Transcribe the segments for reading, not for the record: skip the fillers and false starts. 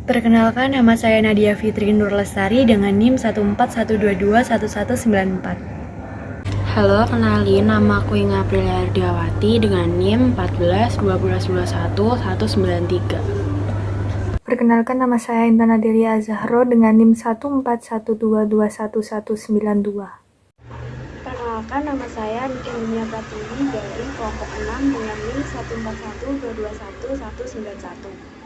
Perkenalkan, nama saya Nadia Fitri Nur Lestari dengan NIM 141221194. Halo, kenalin nama aku Inga Aprilia Ardiawati dengan NIM 14 Perkenalkan, nama saya Intan Adelia Azahro dengan NIM 141221192. Perkenalkan, nama saya Nike Dunia Pratiwi dari kelompok 6 dengan NIM 141221191.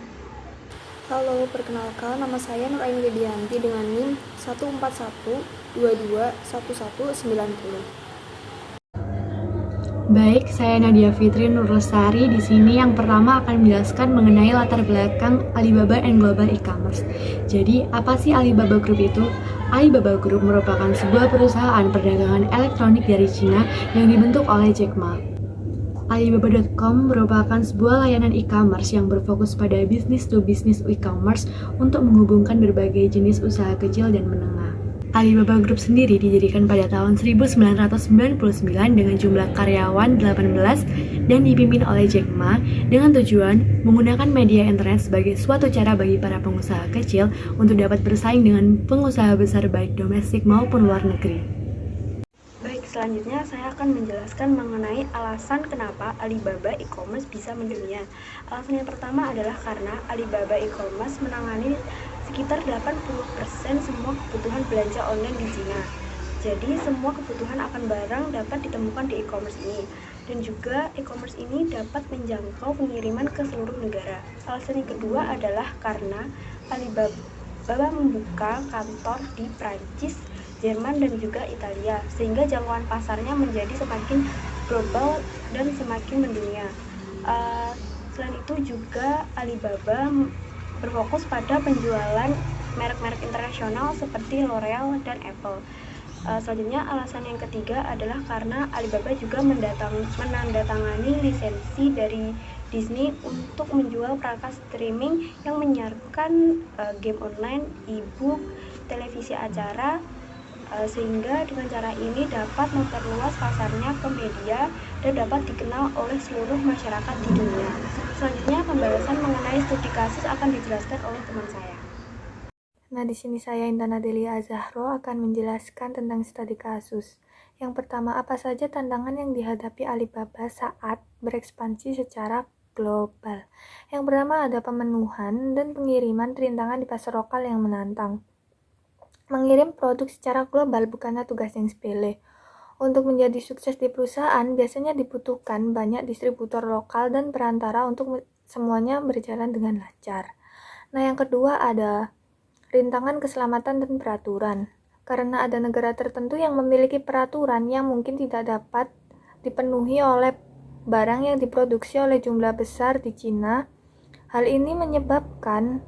Halo, perkenalkan nama saya Nur Aini Widianti dengan NIM 141221190. Baik, saya Nadia Fitri Nur Lestari. Di sini yang pertama akan menjelaskan mengenai latar belakang Alibaba and Global E-commerce. Jadi, apa sih Alibaba Group itu? Alibaba Group merupakan sebuah perusahaan perdagangan elektronik dari Cina yang dibentuk oleh Jack Ma. Alibaba.com merupakan sebuah layanan e-commerce yang berfokus pada business-to-business e-commerce untuk menghubungkan berbagai jenis usaha kecil dan menengah. Alibaba Group sendiri didirikan pada tahun 1999 dengan jumlah karyawan 18 dan dipimpin oleh Jack Ma dengan tujuan menggunakan media internet sebagai suatu cara bagi para pengusaha kecil untuk dapat bersaing dengan pengusaha besar baik domestik maupun luar negeri. Baik, selanjutnya saya akan menjelaskan mengenai alasan kenapa Alibaba e-commerce bisa mendunia. Alasan yang pertama adalah karena Alibaba e-commerce menangani sekitar 80% semua kebutuhan belanja online di Cina. Jadi semua kebutuhan akan barang dapat ditemukan di e-commerce ini. Dan juga e-commerce ini dapat menjangkau pengiriman ke seluruh negara. Alasan yang kedua adalah karena Alibaba membuka kantor di Prancis, Jerman, dan juga Italia, sehingga jangkauan pasarnya menjadi semakin global dan semakin mendunia. Selain itu juga Alibaba berfokus pada penjualan merek-merek internasional seperti L'Oreal dan Apple. Selanjutnya, alasan yang ketiga adalah karena Alibaba juga menandatangani lisensi dari Disney untuk menjual perangkat streaming yang menyiarkan game online, e-book, televisi acara, sehingga dengan cara ini dapat memperluas pasarnya ke media dan dapat dikenal oleh seluruh masyarakat di dunia. Selanjutnya, pembahasan mengenai studi kasus akan dijelaskan oleh teman saya. Nah, di sini saya Intan Adelia Azahro akan menjelaskan tentang studi kasus. Yang pertama, apa saja tantangan yang dihadapi Alibaba saat berekspansi secara global? Yang pertama ada pemenuhan dan pengiriman rintangan di pasar lokal yang menantang. Mengirim produk secara global bukanlah tugas yang sepele. Untuk menjadi sukses di perusahaan, biasanya dibutuhkan banyak distributor lokal dan perantara untuk semuanya berjalan dengan lancar. Nah, yang kedua ada rintangan keselamatan dan peraturan. Karena ada negara tertentu yang memiliki peraturan yang mungkin tidak dapat dipenuhi oleh barang yang diproduksi oleh jumlah besar di Cina. Hal ini menyebabkan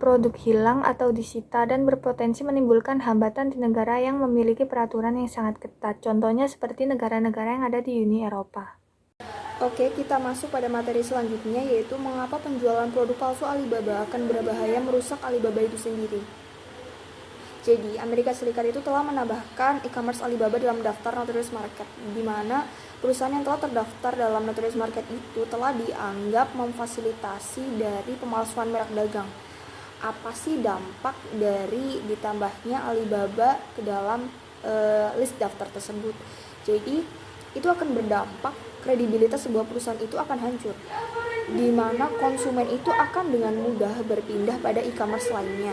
produk hilang atau disita dan berpotensi menimbulkan hambatan di negara yang memiliki peraturan yang sangat ketat. Contohnya seperti negara-negara yang ada di Uni Eropa. Oke, kita masuk pada materi selanjutnya, yaitu mengapa penjualan produk palsu Alibaba akan berbahaya merusak Alibaba itu sendiri. Jadi, Amerika Serikat itu telah menambahkan e-commerce Alibaba dalam daftar Notorious Market, di mana perusahaan yang telah terdaftar dalam Notorious Market itu telah dianggap memfasilitasi dari pemalsuan merek dagang. Apa sih dampak dari ditambahnya Alibaba ke dalam list daftar tersebut? Jadi itu akan berdampak kredibilitas sebuah perusahaan itu akan hancur, di mana konsumen itu akan dengan mudah berpindah pada e-commerce lainnya.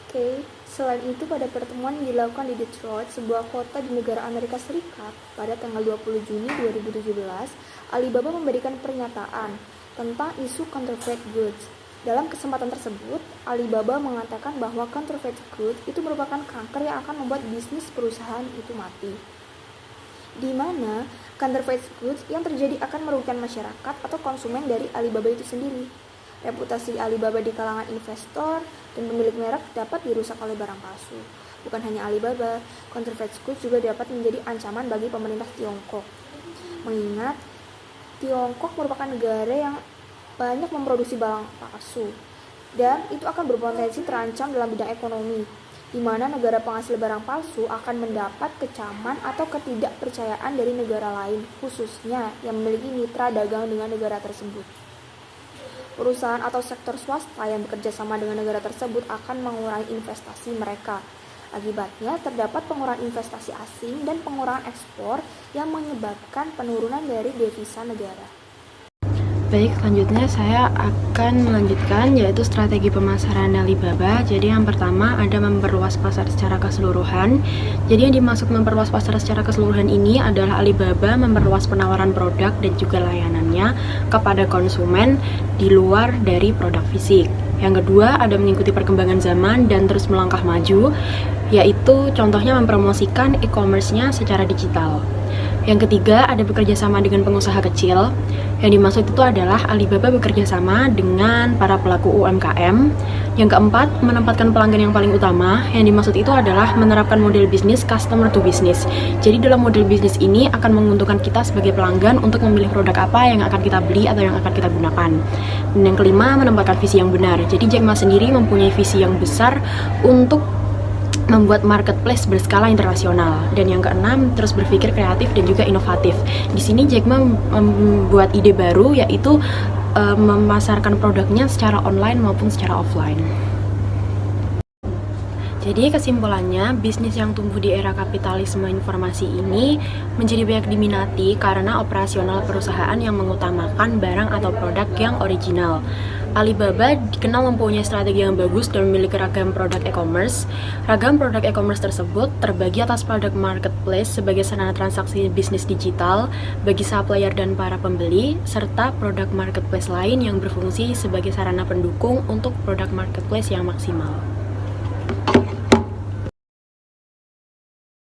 Oke, selain itu pada pertemuan yang dilakukan di Detroit, sebuah kota di negara Amerika Serikat, pada tanggal 20 Juni 2017, Alibaba memberikan pernyataan tentang isu counterfeit goods. Dalam kesempatan tersebut, Alibaba mengatakan bahwa counterfeit goods itu merupakan kanker yang akan membuat bisnis perusahaan itu mati. Di mana counterfeit goods yang terjadi akan merugikan masyarakat atau konsumen dari Alibaba itu sendiri. Reputasi Alibaba di kalangan investor dan pemilik merek dapat dirusak oleh barang palsu. Bukan hanya Alibaba, counterfeit goods juga dapat menjadi ancaman bagi pemerintah Tiongkok. Mengingat Tiongkok merupakan negara yang banyak memproduksi barang palsu dan itu akan berpotensi terancam dalam bidang ekonomi, di mana negara penghasil barang palsu akan mendapat kecaman atau ketidakpercayaan dari negara lain, khususnya yang memiliki mitra dagang dengan negara tersebut. Perusahaan atau sektor swasta yang bekerja sama dengan negara tersebut akan mengurangi investasi mereka. Akibatnya, terdapat pengurangan investasi asing dan pengurangan ekspor yang menyebabkan penurunan dari devisa negara. Baik, selanjutnya saya akan melanjutkan yaitu strategi pemasaran Alibaba. Jadi yang pertama ada memperluas pasar secara keseluruhan. Jadi yang dimaksud memperluas pasar secara keseluruhan ini adalah Alibaba memperluas penawaran produk dan juga layanannya kepada konsumen di luar dari produk fisik. Yang kedua ada mengikuti perkembangan zaman dan terus melangkah maju, yaitu contohnya mempromosikan e-commerce-nya secara digital. Yang ketiga ada bekerja sama dengan pengusaha kecil. Yang dimaksud itu adalah Alibaba bekerja sama dengan para pelaku UMKM. Yang keempat, menempatkan pelanggan yang paling utama. Yang dimaksud itu adalah menerapkan model bisnis customer to business. Jadi dalam model bisnis ini akan menguntungkan kita sebagai pelanggan untuk memilih produk apa yang akan kita beli atau yang akan kita gunakan. Dan yang kelima, menempatkan visi yang benar. Jadi Jack Ma sendiri mempunyai visi yang besar untuk membuat marketplace berskala internasional. Dan yang keenam, terus berpikir kreatif dan juga inovatif. Di sini Jack Ma membuat ide baru, yaitu memasarkan produknya secara online maupun secara offline. Jadi kesimpulannya, bisnis yang tumbuh di era kapitalisme informasi ini menjadi banyak diminati karena operasional perusahaan yang mengutamakan barang atau produk yang original. Alibaba dikenal mempunyai strategi yang bagus dan memiliki ragam produk e-commerce. Ragam produk e-commerce tersebut terbagi atas produk marketplace sebagai sarana transaksi bisnis digital bagi supplier dan para pembeli, serta produk marketplace lain yang berfungsi sebagai sarana pendukung untuk produk marketplace yang maksimal.